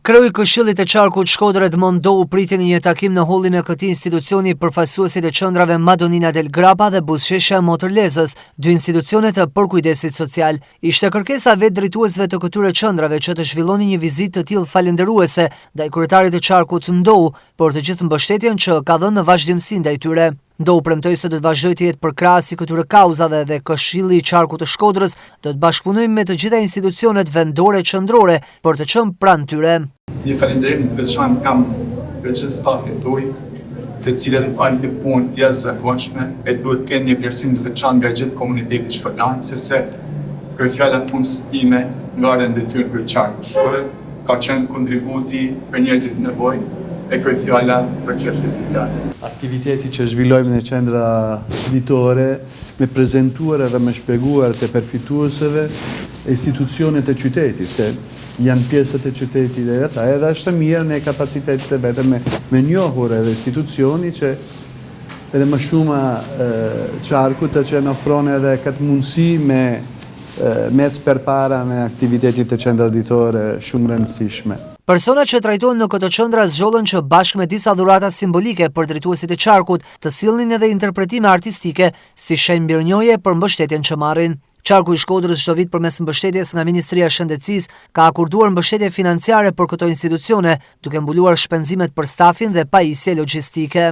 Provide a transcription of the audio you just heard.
Kreu i Këshillit të Qarkut Shkodër Edmond Dou priti në një takim në hollin e këtij institucioni përfaqësuesit e qendrave Madonina del Grappa dhe Buzëqeshja e Motorlezës, dy institucione të përkujdesit social. Ishte kërkesa vetë drejtuesve të këtyre qendrave që të zhvillonin një vizitë të tillë falënderuese ndaj kryetarit të Qarkut Dou për të gjithë mbështetjen që ka dhënë në vazhdimsi ndaj tyre. Dou premtoi se do të vazhdojë të jetë përkrahas i këtyre kauzave dhe Këshilli i Qarkut të Shkodrës do të bashkëpunojë me të gjitha institucionet vendore qendrore për të qenë pranë tyre. Një falënderim të veçantë kam për gjithë stafin tuaj, të cilët kanë një punë të jashtëzakonshme e duhet të kenë një vlerësim të veçantë nga gjithë komuniteti shkolan, sepse fjala e punës ime nga ardha e detyrë për Qarkun Shkodër ka qenë kontributi për njerëzit në nevojë e fjala për çështje sociale. Aktiviteti që zhvillojmë në qendra ditore me prezentuar dhe me shpjeguar të përfituesve institucionet e qytetit, se janë pjesët e qytetit dhe ata, edhe është mirë në kapacitetet e vete me njohur edhe institucioni që edhe më shumë Qarku të që në ofron edhe këtë mundësi me mec përpara me aktivitetit e qendra ditore shumë rëndësishme. Personat që trajtohen në këtë qendra zgjollën që bashkë me disa dhurata simbolike për drejtuesit e Qarkut të sillnin edhe interpretime artistike si shenjë mirënjohje për mbështetjen që marrin. Qarku i Shkodrës çdo vit përmes mbështetjes nga Ministria e Shëndetësisë ka akorduar mbështetje financiare për këto institucione, duke mbuluar shpenzimet për stafin dhe pajisje logjistike.